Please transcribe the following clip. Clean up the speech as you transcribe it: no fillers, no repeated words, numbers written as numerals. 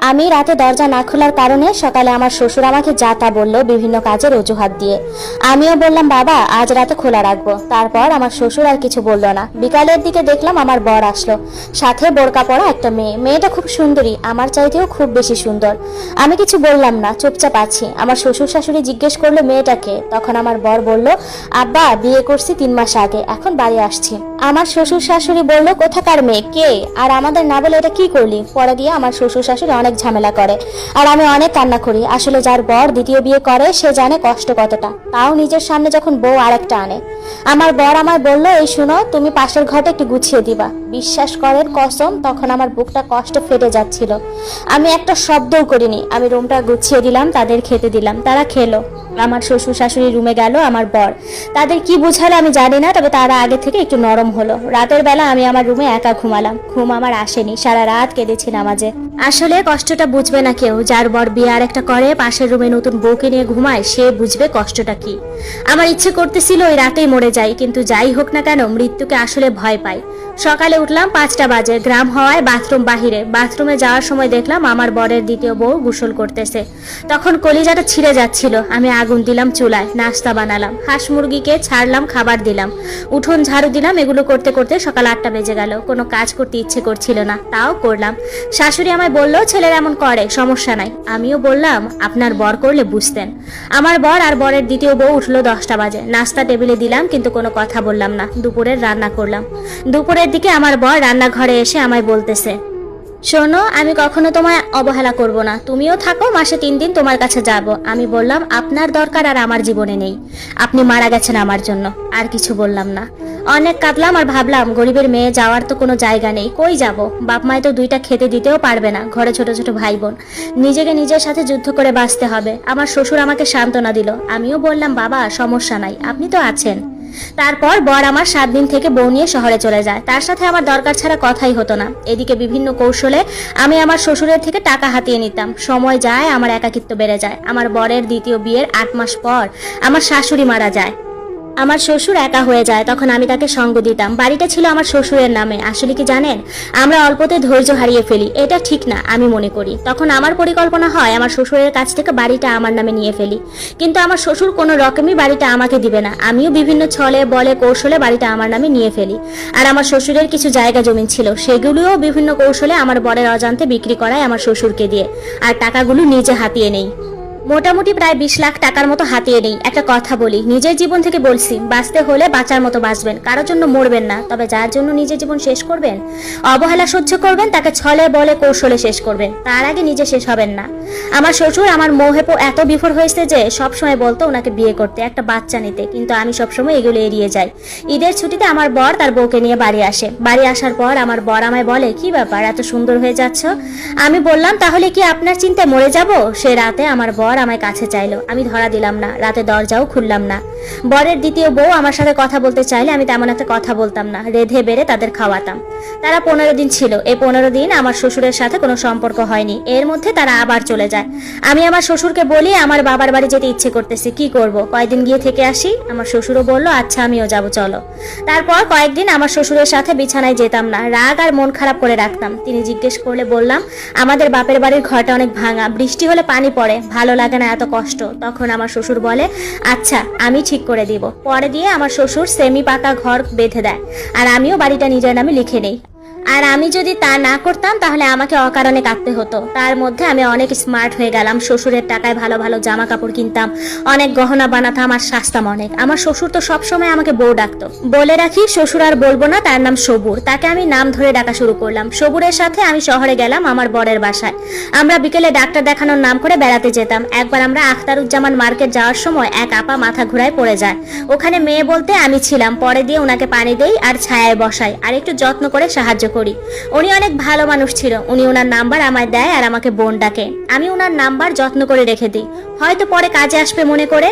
আমি রাতে দরজা না খোলার কারণে সকালে আমার শ্বশুর আমাকে যা তা বলল বিভিন্ন কাজের অজুহাত দিয়ে। আমিও বললাম বাবা আজ রাতে খোলা রাখবো। তারপর আমার শ্বশুর আর কিছু বলল না। বিকালের দিকে দেখলাম আমার বর আসলো, সাথে বোরকা পরা একটা মেয়ে। মেয়েটা খুব সুন্দরী, আমার চাইতেও খুব বেশি সুন্দর। আমি কিছু বললাম না, চুপচাপ আছি। আমার শ্বশুর শাশুড়ি জিজ্ঞেস করলো মেয়েটাকে। তখন আমার বর বলল আব্বা বিয়ে করছি 3 মাস আগে, এখন বাড়ি আসছি। আমার শ্বশুর শাশুড়ি বলল কোথাকার মেয়ে, কে, আর আমাদের না বলে এটা কি করলি। পরে গিয়ে আমার শ্বশুর শাশুড়ি অনেক ঝামেলা করে আর আমি অনেক কান্না করি। আসলে যার বর দ্বিতীয় বিয়ে করে সে জানে কষ্ট কতটা, তাও নিজের সামনে যখন বউ আরেকটা আনে। আমার বর আমায় বলল এই শুনো, তুমি পাশের ঘরটা একটু গুছিয়ে দিবা। বিশ্বাস করেন কসম, তখন আমার বুকটা কষ্ট ফেটে যাচ্ছিল। আমি একটা শব্দও করিনি। আমি রুমটা গুছিয়ে দিলাম, তাদের খেতে দিলাম, তারা খেলো। আমার শ্বশুর শাশুড়ি রুমে গেল। আমার বর তাদের কি বুঝালো আমি জানি না, তবে তারা আগে থেকে একটু নরম হলো। রাতের বেলা আমি আমার রুমে একা ঘুমালাম। ঘুম আমার আসেনি, সারা রাত কেঁদেছি নামাজে। আসলে কষ্টটা বুঝবে না কেউ। যার বর বিয়ে আর একটা করে, পাশের রুমে নতুন বউকে নিয়ে ঘুমায়, সে বুঝবে কষ্টটা কি। আমার ইচ্ছে করতেছিল ওই রাতেই মরে যাই, কিন্তু যাই হোক না কেন মৃত্যুকে আসলে ভয় পাই। সকালে উঠলাম 5টা বাজে। গ্রাম হওয়ায় বাথরুম বাহিরে। বাথরুমে যাওয়ার সময় দেখলাম আমার বরের দ্বিতীয় বউ গোসল করতেছে। তখন কলিজাটা ছিঁড়ে যাচ্ছিল। আমি আগুন দিলাম চুলায়, নাস্তা বানালাম, হাঁস মুরগিকে ছাড়লাম, খাবার দিলাম, উঠোন ঝাড়ু দিলাম। এগুলো করতে করতে সকাল 8টা বেজে গেল। কোনো কাজ করতে ইচ্ছে করছিল না, তাও করলাম। শাশুড়ি আমায় বলল ছেলেরা এমন করে, সমস্যা নাই। আমিও বললাম আপনার বর করলে বুঝতেন। আমার বর আর বরের দ্বিতীয় বউ উঠলো 10টা বাজে। নাস্তা টেবিলে দিলাম, কিন্তু কোনো কথা বললাম না। দুপুরের রান্না করলাম। দুপুরের দিকে আমার বর রান্নাঘরে এসে আমায় বলতেছে শোনো, আমি কখনো তোমায় অবহেলা করব না, তুমিও থাকো, মাসে 3 দিন তোমার কাছে যাব। আমি বললাম আপনার দরকার আর আমার জীবনে নেই, আপনি মারা গেছেন আমার জন্য। আর কিছু বললাম না। অনেক কাঁদলাম আর ভাবলাম গরিবের মেয়ে যাওয়ার তো কোনো জায়গা নেই, কই যাব। বাপ মায় তো 2টা খেতে দিতেও পারবে না, ঘরে ছোট ছোট ভাই বোন, নিজেকে নিজের সাথে যুদ্ধ করে বাঁচতে হবে। আমার শ্বশুর আমাকে সান্ত্বনা দিল। আমিও বললাম বাবা সমস্যা নাই, আপনি তো আছেন। তারপর বর আমার 7 দিন থেকে বউ নিয়ে শহরে চলে যায়। তার সাথে আমার দরকার ছাড়া কথাই হতো না। এদিকে বিভিন্ন কৌশলে আমি আমার শ্বশুরের থেকে টাকা হাতিয়ে নিতাম। সময় যায়, আমার একাকিত্ব বেড়ে যায়। আমার বরের দ্বিতীয় বিয়ের 8 মাস পর আমার শাশুড়ি মারা যায়। আমার শ্বশুর একা হয়ে যায়। তখন আমি তাকে সঙ্গ দিতাম। বাড়িটা ছিল আমার শ্বশুরের নামে। আসলে কি জানেন, আমরা অল্পতে ধৈর্য হারিয়ে ফেলি, এটা ঠিক না আমি মনে করি। তখন আমার পরিকল্পনা হয় আমার শ্বশুরের কাছ থেকে বাড়িটা আমার নামে নিয়ে ফেলি, কিন্তু আমার শ্বশুর কোনো রকমই বাড়িটা আমাকে দিবে না। আমিও বিভিন্ন ছলে বলে কৌশলে বাড়িটা আমার নামে নিয়ে ফেলি। আর আমার শ্বশুরের কিছু জায়গা জমি ছিল, সেগুলিও বিভিন্ন কৌশলে আমার বরের অজান্তে বিক্রি করায় আমার শ্বশুরকে দিয়ে, আর টাকাগুলো নিজে হাতিয়ে নেই। মোটামুটি প্রায় 20 লাখ টাকার মতো হাতিয়ে নেই। একটা কথা বলি, নিজের জীবন থেকে বলছি, বাঁচতে হলে বাঁচার মতো বাঁচবেন, কারোর জন্য মরবেন না। তবে যার জন্য নিজের জীবন শেষ করবেন, অবহেলা সহ্য করবেন, তাকে ছলে বলে কৌশলে শেষ করবেন, তার আগে নিজে শেষ হবেন না। আমার শ্বশুর আমার মোহে এত বিফল হয়েছে যে সবসময় বলতো ওনাকে বিয়ে করতে, একটা বাচ্চা নিতে, কিন্তু আমি সবসময় এগুলো এড়িয়ে যাই। ঈদের ছুটিতে আমার বর তার বউকে নিয়ে বাড়ি আসে। বাড়ি আসার পর আমার বর আমায় বলে কি ব্যাপার, এত সুন্দর হয়ে যাচ্ছ। আমি বললাম তাহলে কি আপনার চিন্তায় মরে যাব। সে রাতে আমার বর আমায় কাছে চাইলো, আমি ধরা দিলাম না, রাতে দরজাও খুললাম না। বরের দ্বিতীয় বউ আমার সাথে কথা বলতে চাইলে আমি তেমন একটা কথা বলতাম না, রেধে বেড়ে তাদের খাওয়াতাম। তারা 15 দিন ছিল। এই 15 দিন আমার শ্বশুরের সাথে কোনো সম্পর্ক হয়নি। এর মধ্যে তারা আবার চলে যায়। আমি আমার শ্বশুরকে বলি আমার বাবার বাড়ি যেতে ইচ্ছে করতেছে, কি করব, কয়েকদিন গিয়ে থেকে আসি। আমার শ্বশুরও বলল আচ্ছা আমিও যাব, চলো। তারপর কয়েকদিন আমার শ্বশুরের সাথে বিছানায় যেতাম না, রাগ আর মন খারাপ করে রাখতাম। তিনি জিজ্ঞেস করলে বললাম আমাদের বাপের বাড়ির ঘরটা অনেক ভাঙা, বৃষ্টি হলে পানি পড়ে, ভালো লাগে না এত কষ্ট। তখন আমার শ্বশুর বলে আচ্ছা আমি ঠিক করে দিব। পরে দিয়ে আমার শ্বশুর সেমি পাকা ঘর বেঁধে দেয়, আর আমিও বাড়িটা নিজের নামে লিখে নেই। আর আমি যদি তা না করতাম তাহলে আমাকে অকারণে কাঁদতে হতো। তার মধ্যে আমি অনেক স্মার্ট হয়ে গেলাম। শ্বশুরের টাকায় ভালো ভালো জামা কাপড় কিনতাম, অনেক গহনা বানাতাম আর সাজতাম অনেক। আমার শ্বশুর তো সবসময় আমাকে বউ ডাকতো। বলে রাখি শ্বশুর আর বলবো না, তার নাম সবুর। তাকে আমি নাম ধরে ডাকা শুরু করলাম। সবুরের সাথে আমি শহরে গেলাম আমার বরের বাসায়। আমরা বিকেলে ডাক্তার দেখানোর নাম করে বেড়াতে যেতাম। একবার আমরা আখতারুজ্জামান মার্কেট যাওয়ার সময় এক আপা মাথা ঘুরায় পড়ে যায়। ওখানে মেয়ে বলতে আমি ছিলাম। পরে দিয়ে ওনাকে পানি দেই আর ছায়ায় বসাই আর একটু যত্ন করে সাহায্য করি। উনি অনেক ভালো মানুষ ছিল। উনি ওনার নাম্বার আমায় দেয় আর আমাকে বোন ডাকে। আমি ওনার নাম্বার যত্ন করে রেখে দিই, হয়তো পরে কাজে আসবে মনে করে।